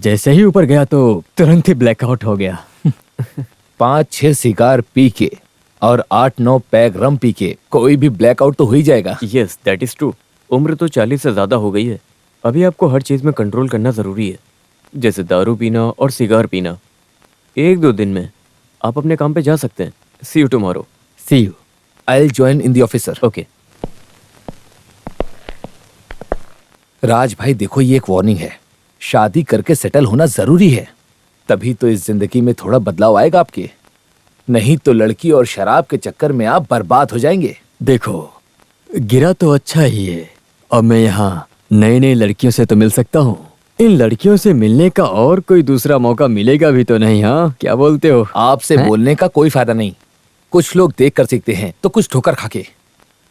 जैसे ही ऊपर गया तो तुरंत ही ब्लैकआउट हो गया। 5-6 सिगार पी के और 8-9 पैग रम पी के कोई भी ब्लैकआउट तो हो ही जाएगा। Yes that is true. उम्र तो 40 से ज्यादा हो गई है। अभी आपको हर चीज में कंट्रोल करना जरूरी है, जैसे दारू पीना और सिगार पीना। 1-2 दिन में आप अपने काम पे जा सकते हैं। See you tomorrow. See you. I will join in the officer. Okay. Raj भाई देखो, ये एक वार्निंग है। शादी करके सेटल होना जरूरी है, तभी तो इस जिंदगी में थोड़ा बदलाव आएगा आपके। नहीं तो लड़की और शराब के चक्कर में आप बर्बाद हो जाएंगे। देखो, गिरा तो अच्छा ही है। अब मैं यहाँ नई नई लड़कियों से तो मिल सकता हूँ। इन लड़कियों से मिलने का और कोई दूसरा मौका मिलेगा भी तो नहीं। हाँ, क्या बोलते हो? आपसे बोलने का कोई फायदा नहीं। कुछ लोग देख कर सीखते हैं तो कुछ ठोकर खाके,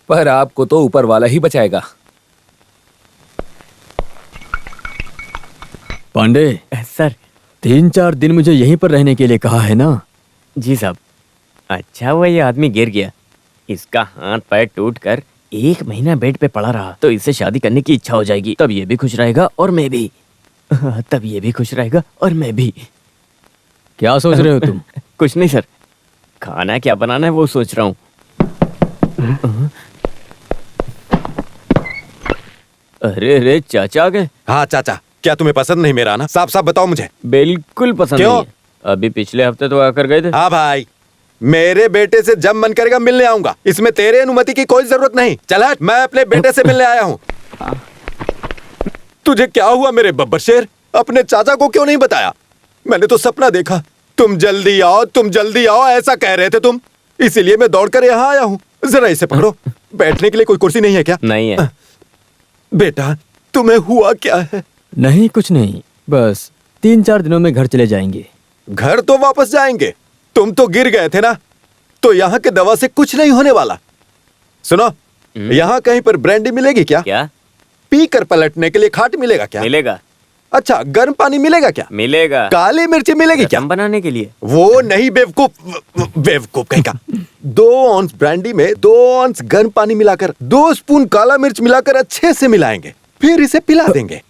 पर आपको तो ऊपर वाला ही बचाएगा। पांडे सर, 3-4 दिन मुझे यहीं पर रहने के लिए कहा है ना? जी साहब। अच्छा हुआ ये आदमी गिर गया। इसका हाथ पैर टूट कर 1 महीना बेड पे पड़ा रहा तो इससे शादी करने की इच्छा हो जाएगी। तब ये भी खुश रहेगा और मैं भी। तब ये भी खुश रहेगा और मैं भी। क्या सोच रहे हो तुम? कुछ नहीं सर, खाना क्या बनाना है वो सोच रहा हूँ। अरे अरे, चाचा आ गए। हाँ चाचा, क्या तुम्हें पसंद नहीं मेरा आना? साफ साफ बताओ मुझे। बिल्कुल पसंद क्यों? नहीं है। अभी पिछले हफ्ते तो आकर गए थे। हाँ भाई, मेरे बेटे से जब मन करेगा मिलने आऊंगा। इसमें तेरे अनुमति की कोई जरूरत नहीं। चल हट, मैं अपने बेटे से मिलने आया हूँ। तुझे क्या हुआ मेरे बब्बर शेर? अपने चाचा को क्यों नहीं बताया? मैंने तो सपना देखा, तुम जल्दी आओ, तुम जल्दी आओ, ऐसा कह रहे थे तुम। इसीलिए मैं दौड़कर यहाँ आया हूँ। जरा इसे पकड़ो। बैठने के लिए कोई कुर्सी नहीं है क्या? नहीं है। बेटा, तुम्हें हुआ क्या है? नहीं, कुछ नहीं, बस 3-4 दिनों में घर चले जाएंगे। घर तो वापस जाएंगे। तुम तो गिर गए थे ना, तो यहाँ के दवा से कुछ नहीं होने वाला। सुनो, यहाँ कहीं पर ब्रांडी मिलेगी क्या? क्या? पी कर पलटने के लिए खाट मिलेगा क्या? मिलेगा। अच्छा, गर्म पानी मिलेगा क्या? मिलेगा। काली मिर्ची मिलेगी क्या? रसम बनाने के लिए। वो नहीं बेवकूफ, बेवकूफ कहीं का। 2 ऑंस ब्रांडी में 2 ऑंस गर्म पानी मिलाकर 2 स्पून काला मिर्च मिलाकर अच्छे से मिलाएंगे, फिर इसे पिला देंगे।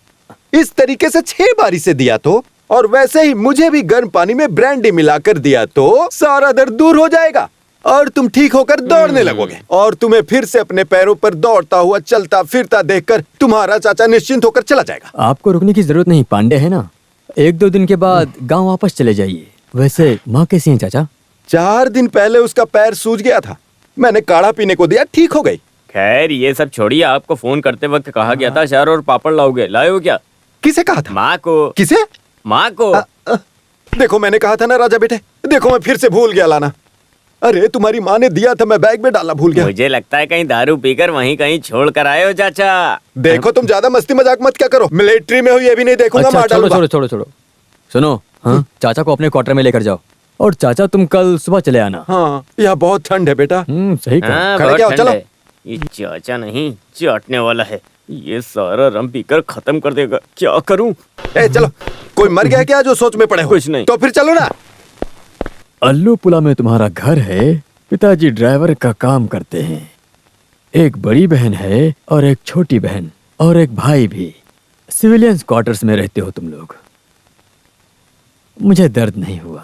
इस तरीके से 6 बार इसे दिया तो, और वैसे ही मुझे भी गर्म पानी में ब्रांडी मिलाकर दिया तो सारा दर्द दूर हो जाएगा और तुम ठीक होकर दौड़ने लगोगे। और तुम्हें फिर से अपने पैरों पर दौड़ता हुआ चलता फिरता देखकर तुम्हारा चाचा निश्चिंत होकर चला जाएगा। आपको रुकने की जरूरत नहीं, पांडे है ना। 1-2 दिन के बाद गांव वापस चले जाइए। वैसे माँ कैसी है चाचा? 4 दिन पहले उसका पैर सूज गया था, मैंने काढ़ा पीने को दिया, ठीक हो गई। खैर ये सब छोड़िए। आपको फोन करते वक्त कहा गया था अचार और पापड़ लाओगे, लाए हो क्या? किसे कहा था? माँ को। किसे? माँ को। देखो, मैंने कहा था ना राजा बेटे। देखो, मैं फिर से भूल गया लाना। अरे तुम्हारी माँ ने दिया था, मैं बैग में डालना भूल गया। मुझे लगता है कहीं दारू पीकर वहीं कहीं छोड़ कर आए हो चाचा। देखो, तुम ज्यादा मस्ती मजाक मत क्या करो। मिलिट्री में हो ये भी नहीं देखूंगा। अच्छा, मार छोड़ो डालूंगा। छोड़ो छोड़ो छोड़ो। सुनो, हाँ, चाचा को अपने क्वार्टर में लेकर जाओ। और चाचा तुम कल सुबह चले आना। हाँ, यहाँ बहुत ठंड है बेटा। सही कहा। खड़े क्या हो, चलो। ये चाचा नहीं, चाटने वाला है। ये सारा रम पीकर खत्म कर देगा। क्या करूं? ए चलो, कोई मर गया क्या जो सोच में पड़े हो? कुछ नहीं। तो फिर चलो ना। अल्लूपुला में तुम्हारा घर है। पिताजी ड्राइवर का काम करते हैं। एक बड़ी बहन है और एक छोटी बहन और एक भाई भी। सिविलियंस क्वार्टर्स में रहते हो तुम लोग। मुझे दर्द नहीं हुआ।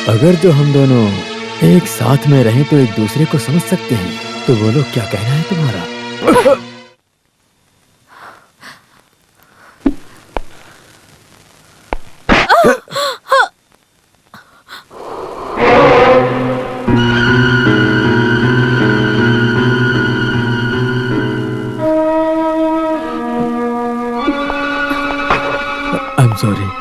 अगर जो हम दोनों एक साथ में रहें तो एक दूसरे को समझ सकते हैं। तो बोलो, क्या कहना है तुम्हारा? I am sorry.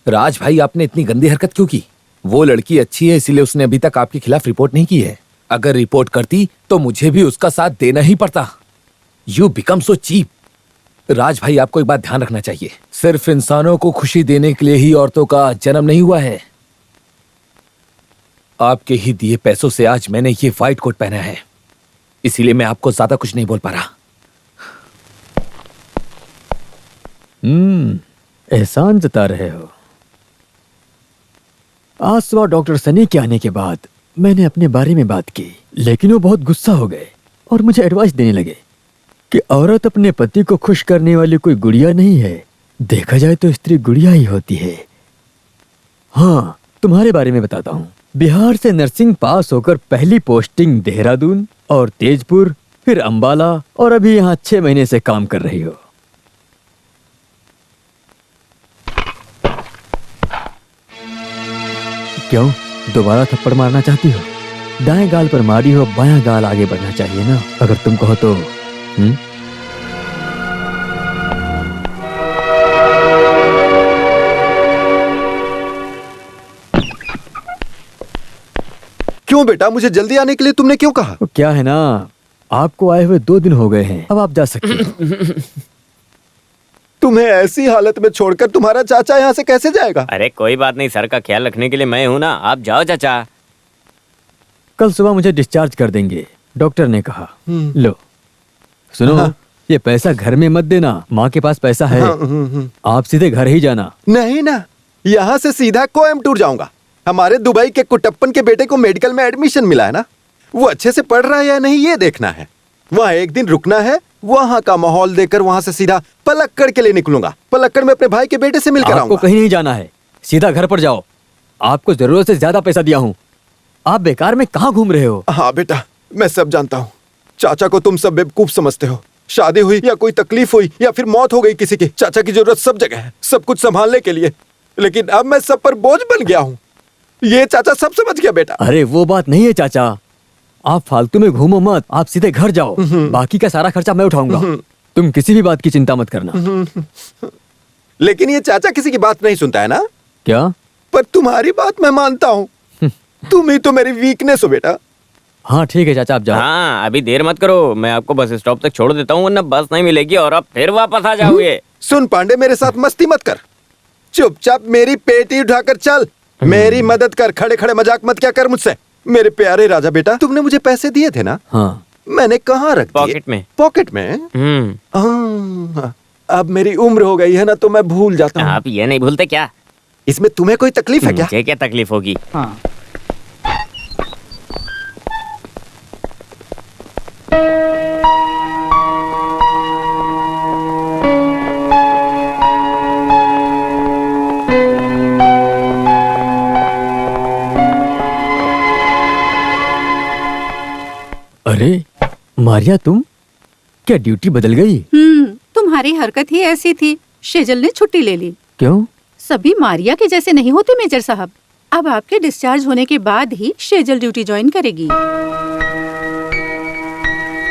राज भाई, आपने इतनी गंदी हरकत क्यों की? वो लड़की अच्छी है, इसीलिए उसने अभी तक आपके खिलाफ रिपोर्ट नहीं की है। अगर रिपोर्ट करती तो मुझे भी उसका साथ देना ही पड़ता। You become so cheap. Raj भाई, आपको एक बात ध्यान रखना चाहिए। सिर्फ इंसानों को खुशी देने के लिए ही औरतों का जन्म नहीं हुआ है। आपके ही दिए पैसों से आज मैंने ये व्हाइट कोट पहना है, इसीलिए मैं आपको ज्यादा कुछ नहीं बोल पा रहा। एहसान जता रहे हो। आज सुबह डॉक्टर सनी के आने के बाद मैंने अपने बारे में बात की, लेकिन वो बहुत गुस्सा हो गए और मुझे एडवाइस देने लगे कि औरत अपने पति को खुश करने वाली कोई गुड़िया नहीं है, देखा जाए तो स्त्री गुड़िया ही होती है। हाँ, तुम्हारे बारे में बताता हूँ। बिहार से नर्सिंग पास होकर पहली पोस्टिंग देहरादून और तेजपुर, फिर अंबाला, और अभी यहाँ 6 महीने से काम कर रही हो। क्यों, दोबारा थप्पड़ मारना चाहती हो? दाएं गाल पर मारी हो, बायां गाल आगे बढ़ना चाहिए ना, अगर तुम कहो तो। क्यों बेटा, मुझे जल्दी आने के लिए तुमने क्यों कहा? तो क्या है ना, आपको आए हुए 2 दिन हो गए हैं, अब आप जा सकते हो। तुम्हें ऐसी हालत में छोड़कर तुम्हारा चाचा यहाँ से कैसे जाएगा? अरे कोई बात नहीं, सर का ख्याल रखने के लिए मैं हूं ना, आप जाओ चाचा। कल सुबह मुझे डिस्चार्ज कर देंगे, डॉक्टर ने कहा। लो सुनो, हाँ। ये पैसा घर में मत देना, माँ के पास पैसा है। आप सीधे घर ही जाना। नहीं ना, यहाँ से सीधा कोयम्बटूर जाऊंगा। हमारे दुबई के कुटप्पन के बेटे को मेडिकल में एडमिशन मिला है ना, वो अच्छे से पढ़ रहा है या नहीं ये देखना है। वहाँ एक दिन रुकना है, वहाँ का माहौल देखकर वहाँ से सीधा पलक्कड़ के लिए निकलूंगा। पलक्कड़ में अपने भाई के बेटे से मिलकर आपको आऊंगा। कहीं नहीं जाना है, सीधा घर पर जाओ। आपको जरूरत से ज्यादा पैसा दिया हूँ, आप बेकार में कहाँ घूम रहे हो? हाँ बेटा, मैं सब जानता हूँ। चाचा को तुम सब बेवकूफ समझते हो। शादी हुई या कोई तकलीफ हुई या फिर मौत हो गई किसी की, चाचा की जरूरत सब जगह है, सब कुछ संभालने के लिए। लेकिन अब मैं सब पर बोझ बन गया हूँ। ये चाचा सब समझ गया बेटा। अरे वो बात नहीं है चाचा, आप फालतू में घूमो मत, आप सीधे घर जाओ। बाकी का सारा खर्चा मैं उठाऊंगा, तुम किसी भी बात की चिंता मत करना। लेकिन ये चाचा किसी की बात नहीं सुनता है ना? क्या? पर तुम्हारी बात मैं मानता हूँ। तुम ही तो मेरी वीकनेस हो बेटा। हाँ ठीक है चाचा, आप जाओ। हाँ अभी देर मत करो, मैं आपको बस स्टॉप तक छोड़ देता हूँ, वरना बस नहीं मिलेगी और आप फिर वापस आ जाओगे। सुन पांडे, मेरे साथ मस्ती मत कर, चुपचाप मेरी पेटी उठाकर चल। मेरी मदद कर, खड़े खड़े मजाक मत क्या कर मुझसे। मेरे प्यारे राजा बेटा, तुमने मुझे पैसे दिए थे ना? हाँ। मैंने कहाँ रख दिए? पॉकेट में। पॉकेट में? हाँ, अब मेरी उम्र हो गई है ना, तो मैं भूल जाता हूँ। आप ये नहीं भूलते क्या? इसमें तुम्हें कोई तकलीफ है क्या? मुझे क्या तकलीफ होगी? हाँ। अरे मारिया, तुम क्या ड्यूटी बदल गई? तुम्हारी हरकत ही ऐसी थी, शेजल ने छुट्टी ले ली। क्यों? सभी मारिया के जैसे नहीं होते मेजर साहब। अब आपके डिस्चार्ज होने के बाद ही शेजल ड्यूटी ज्वाइन करेगी।